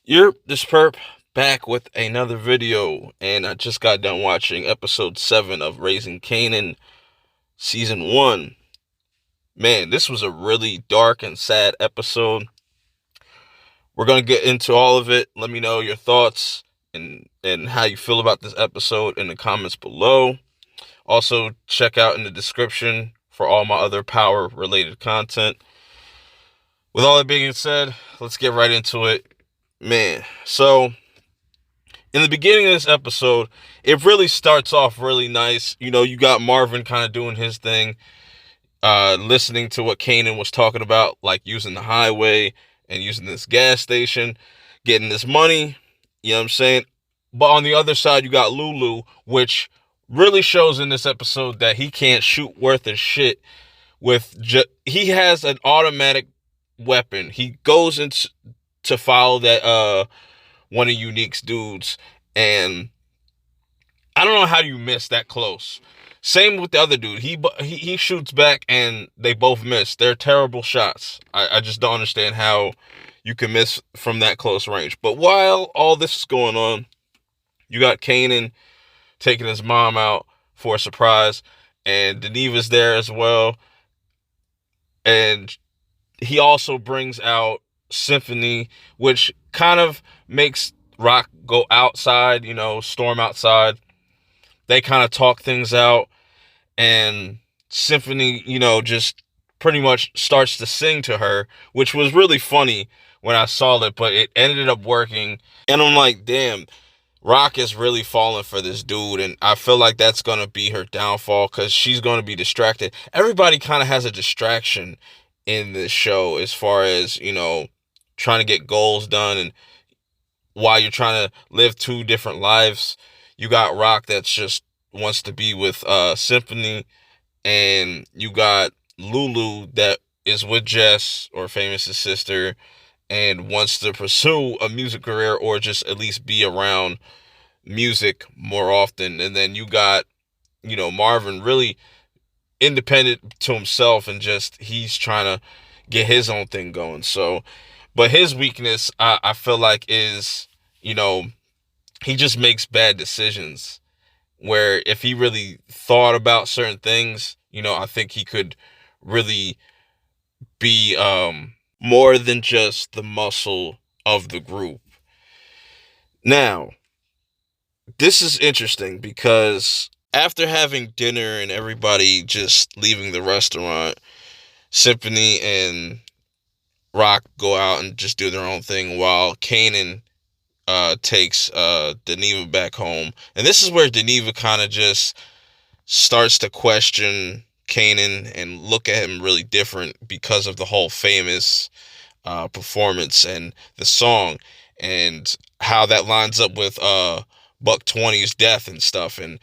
You're this perp back with another video, and I just got done watching episode 7 of Raising Kanan, season 1. Man, this was a really dark and sad episode. We're gonna get into all of it. Let me know your thoughts and how you feel about this episode in the comments below. Also, check out in the description for all my other power related content. With all that being said, let's get right into it. Man, so in the beginning of this episode, it really starts off really nice. You got Marvin kind of doing his thing, listening to what Kanan was talking about, like using the highway and using this gas station, getting this money. You know what I'm saying? But on the other side, you got Lulu, which really shows in this episode that he can't shoot worth a shit he has an automatic weapon. He goes into to follow that one of Unique's dudes, and I don't know how you miss that close. Same with the other dude. He shoots back, and they both miss. They're terrible shots. I just don't understand how you can miss from that close range. But while all this is going on, you got Kanan taking his mom out for a surprise, and Deneva's there as well. And he also brings out Symphony, which kind of makes Rock go outside, storm outside. They kind of talk things out, and Symphony, just pretty much starts to sing to her, which was really funny when I saw it, but it ended up working. And I'm like, damn, Rock is really falling for this dude, and I feel like that's going to be her downfall because she's going to be distracted. Everybody kind of has a distraction in this show as far as, trying to get goals done, and while you're trying to live two different lives, you got Rock that's just wants to be with Symphony, and you got Lulu that is with Jess, or Famous's sister, and wants to pursue a music career or just at least be around music more often. And then you got, Marvin really independent to himself, and just he's trying to get his own thing going. So, but his weakness, I feel like, is, he just makes bad decisions, where if he really thought about certain things, I think he could really be more than just the muscle of the group. Now, this is interesting because after having dinner and everybody just leaving the restaurant, Symphony and Rock go out and just do their own thing while Kanan takes Deneva back home. And this is where Deneva kind of just starts to question Kanan and look at him really different because of the whole Famous performance and the song, and how that lines up with Buck 20's death and stuff. And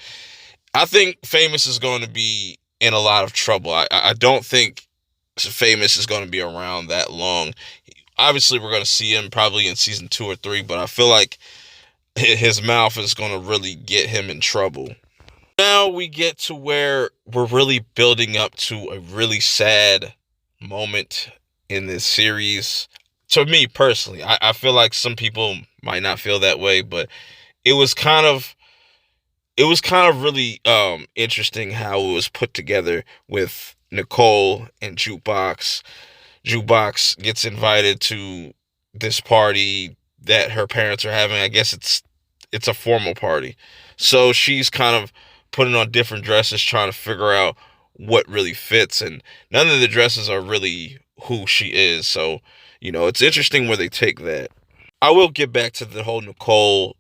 I think Famous is going to be in a lot of trouble. I don't think Famous is going to be around that long. Obviously, we're going to see him probably in season 2 or 3, but I feel like his mouth is going to really get him in trouble. Now we get to where we're really building up to a really sad moment in this series. To me personally, I feel like some people might not feel that way, but it was kind of really interesting how it was put together with Nicole and Jukebox. Jukebox gets invited to this party that her parents are having. I guess it's a formal party. So she's kind of putting on different dresses, trying to figure out what really fits, and none of the dresses are really who she is. So, it's interesting where they take that. I will get back to the whole Nicole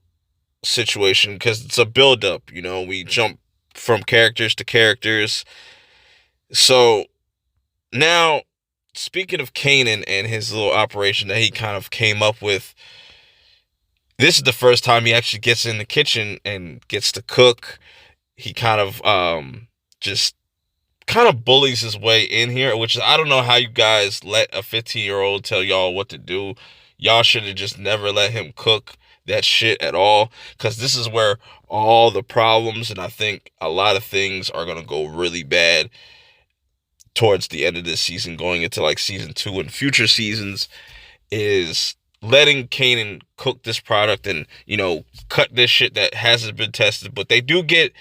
situation because it's a build up. We jump from characters to characters. So now, speaking of Kanan and his little operation that he kind of came up with, this is the first time he actually gets in the kitchen and gets to cook. He kind of just kind of bullies his way in here, which I don't know how you guys let a 15-year-old tell y'all what to do. Y'all should have just never let him cook that shit at all, because this is where all the problems, and I think a lot of things, are going to go really bad towards the end of this season, going into like season 2 and future seasons, is letting Kanan cook this product and, cut this shit that hasn't been tested. But they do get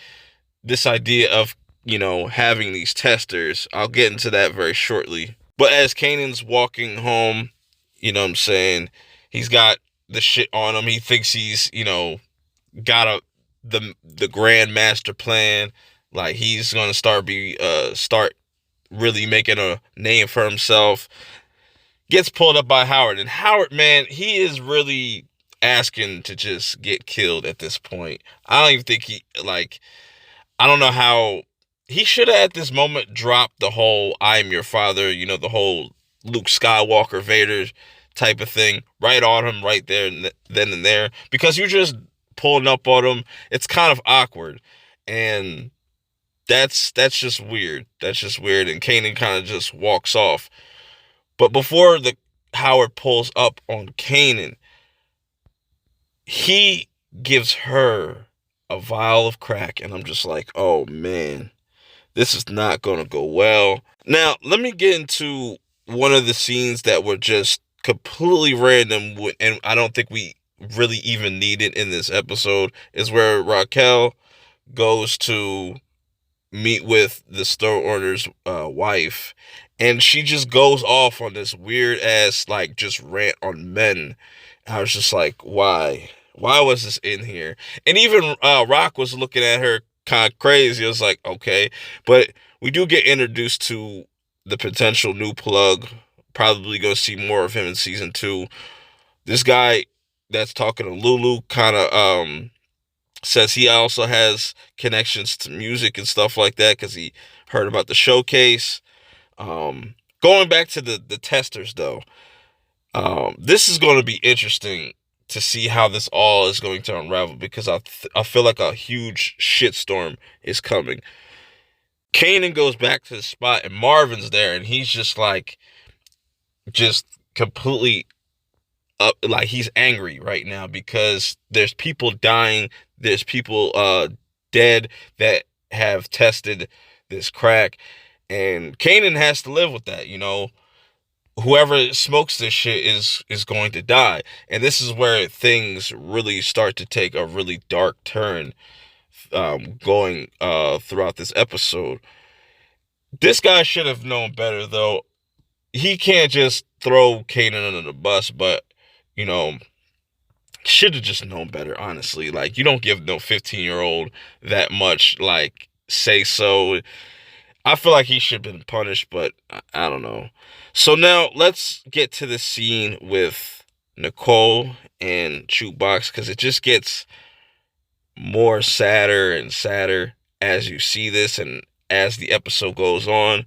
this idea of, having these testers. I'll get into that very shortly. But as Kanan's walking home, you know what I'm saying, he's got the shit on him. He thinks he's, got the grand master plan. Like he's gonna start really making a name for himself. Gets pulled up by Howard, and Howard, man, he is really asking to just get killed at this point. I don't even think I don't know how he should have at this moment dropped the whole "I am your father," the whole Luke Skywalker Vader type of thing right on him right there and then and there, because you're just pulling up on him. It's kind of awkward, and that's just weird. That's just weird, and Kanan kind of just walks off. But before the Howard pulls up on Kanan, he gives her a vial of crack, and I'm just like, oh man, this is not gonna go well. Now, let me get into one of the scenes that were just completely random, and I don't think we really even need it in this episode, is where Raquel goes to meet with the store owner's wife, and she just goes off on this weird ass just rant on men. I was just like, why was this in here? And even Rock was looking at her kind of crazy. I was like, okay, but we do get introduced to the potential new plug. Probably gonna see more of him in season 2. This guy that's talking to Lulu kind of says he also has connections to music and stuff like that because he heard about the showcase. Going back to the testers though, this is going to be interesting to see how this all is going to unravel, because I feel like a huge shitstorm is coming. Kanan goes back to the spot and Marvin's there, and he's just just completely up, like he's angry right now because there's people dying, there's people dead that have tested this crack, and Kanan has to live with that. Whoever smokes this shit is going to die, and this is where things really start to take a really dark turn, going throughout this episode. This guy should have known better, though. He can't just throw Kanan under the bus, but should have just known better, honestly. Like, you don't give no 15-year-old that much say so. I feel like he should have been punished, but I don't know. So now let's get to the scene with Nicole and Jukebox, because it just gets more sadder and sadder as you see this and as the episode goes on.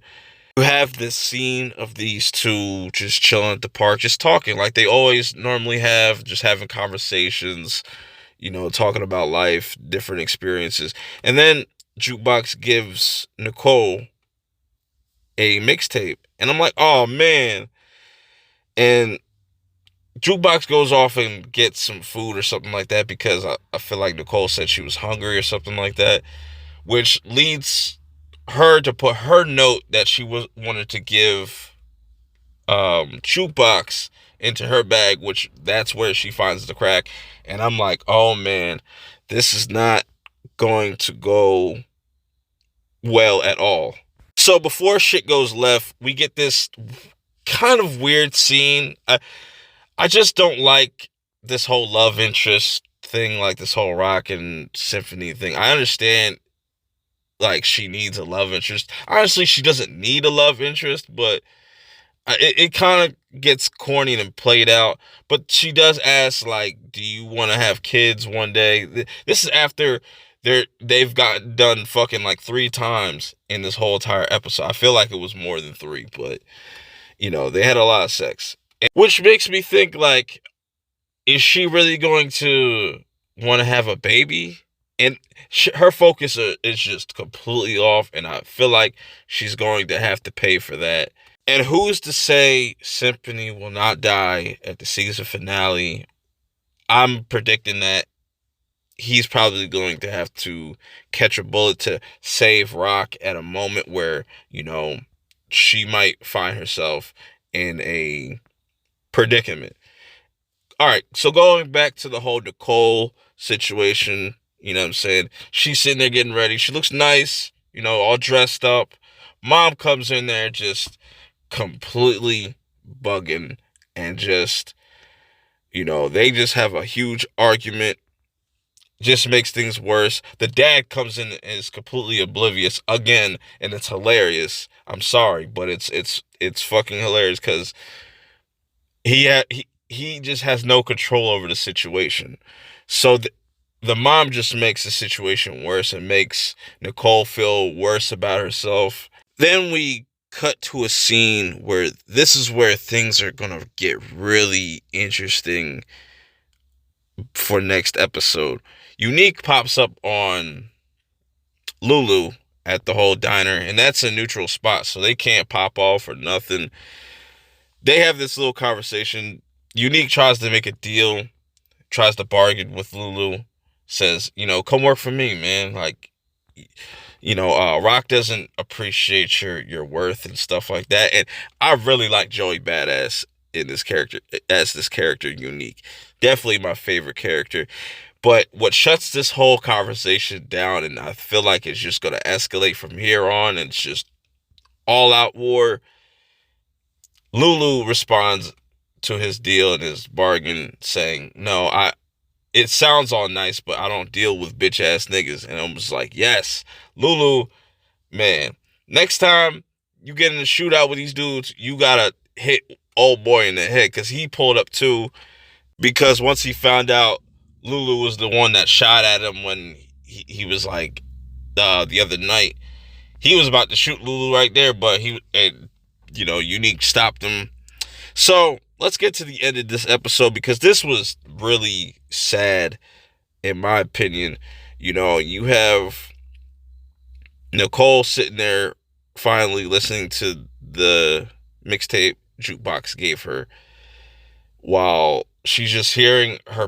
You have this scene of these two just chilling at the park, just talking like they always normally have, just having conversations, talking about life, different experiences. And then Jukebox gives Nicole a mixtape, and I'm like, oh man. And Jukebox goes off and gets some food or something like that, because I feel like Nicole said she was hungry or something like that, which leads her to put her note that she wanted to give Jukebox into her bag, which that's where she finds the crack. And I'm like, oh man, this is not going to go well at all. So before shit goes left, we get this kind of weird scene. I just don't like this whole love interest thing, like this whole rock and symphony thing. I understand she needs a love interest. Honestly, she doesn't need a love interest, but it kind of gets corny and played out. But she does ask, do you want to have kids one day? This is after they've got done fucking 3 times in this whole entire episode. I feel like it was more than 3, but they had a lot of sex, which makes me think, is she really going to want to have a baby? And her focus is just completely off, and I feel like she's going to have to pay for that. And who's to say Symphony will not die at the season finale? I'm predicting that he's probably going to have to catch a bullet to save Rock at a moment where, she might find herself in a predicament. all right, so going back to the whole Nicole situation, you know what I'm saying? She's sitting there getting ready. She looks nice, you know, all dressed up. Mom comes in there just completely bugging and just, you know, they just have a huge argument, just makes things worse. The dad comes in and is completely oblivious again, and it's hilarious. I'm sorry, but it's fucking hilarious because he just has no control over the situation. So the mom just makes the situation worse and makes Nicole feel worse about herself. Then we cut to a scene where this is where things are gonna get really interesting for next episode. Unique pops up on Lulu at the whole diner, and that's a neutral spot, so they can't pop off or nothing. They have this little conversation. Unique tries to make a deal, tries to bargain with Lulu, says, you know, come work for me, man. Like, you know, Rock doesn't appreciate your worth and stuff like that. And I really like Joey Badass in this character, as this character Unique. Definitely my favorite character. But what shuts this whole conversation down, and I feel like it's just going to escalate from here on, and it's just all out war. Lulu responds to his deal and his bargain saying, no, it sounds all nice, but I don't deal with bitch ass niggas. And I was like, yes, Lulu, man, next time you get in a shootout with these dudes, you gotta hit old boy in the head, because he pulled up too, because once he found out Lulu was the one that shot at him when he was like, the other night, he was about to shoot Lulu right there, but you know, Unique stopped him. So let's get to the end of this episode, because this was really sad, in my opinion. You know, you have Nicole sitting there finally listening to the mixtape Jukebox gave her, while she's just hearing her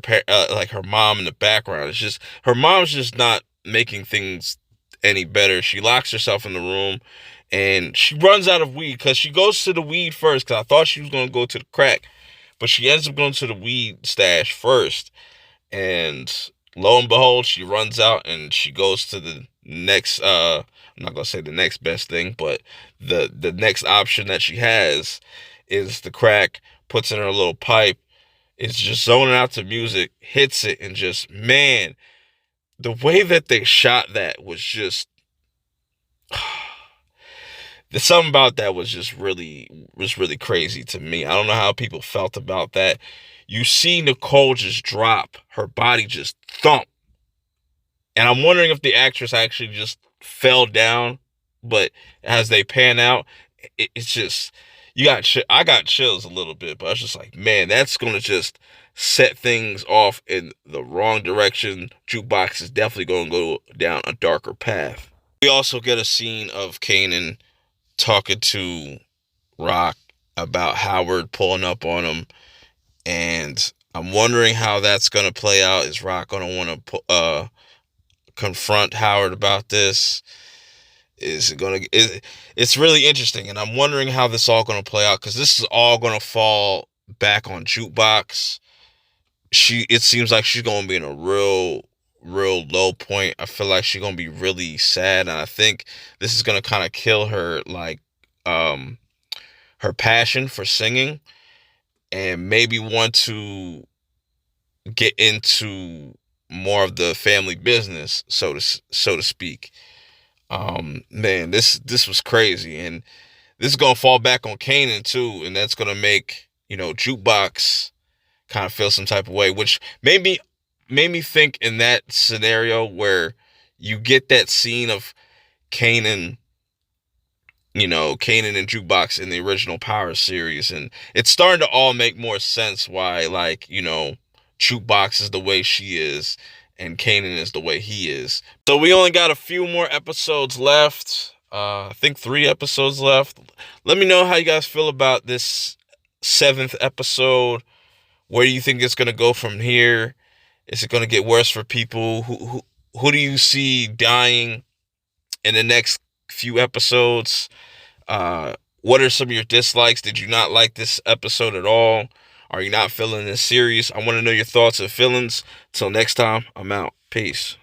like her mom in the background. It's just her mom's just not making things any better. She locks herself in the room and she runs out of weed, because she goes to the weed first, because I thought she was going to go to the crack, but she ends up going to the weed stash first. And lo and behold, she runs out and she goes to the next, I'm not going to say the next best thing, but the next option that she has is the crack, puts in her little pipe, is just zoning out to music, hits it, and just, man, the way that they shot that was just, there's something about that was really crazy to me. I don't know how people felt about that. You see Nicole just drop, her body just thump. And I'm wondering if the actress actually just fell down, but as they pan out, it's just, I got chills a little bit, but I was just like, man, that's going to just set things off in the wrong direction. Jukebox is definitely going to go down a darker path. We also get a scene of Kanan talking to Rock about Howard pulling up on him, and I'm wondering how that's going to play out. Is Rock going to want to confront Howard about this? Is it going to... It's really interesting, and I'm wondering how this all going to play out, because this is all going to fall back on Jukebox. It seems like she's going to be in a real low point. I feel like she's going to be really sad, and I think this is going to kind of kill her, like, her passion for singing, and maybe want to get into more of the family business, so to speak. Man, this was crazy, and this is gonna fall back on Kanan too, and that's gonna make, you know, Jukebox kind of feel some type of way, which made me think in that scenario where you get that scene of Kanan, you know, Kanan and Jukebox in the original Power series, and it's starting to all make more sense why, like, you know, Jukebox is the way she is and Kanan is the way he is. So we only got a few more episodes left. I think 3 episodes left. Let me know how you guys feel about this 7th episode. Where do you think it's going to go from here? Is it going to get worse for people? Who do you see dying in the next few episodes? What are some of your dislikes? Did you not like this episode at all? Are you not feeling this series? I want to know your thoughts and feelings. Till next time, I'm out. Peace.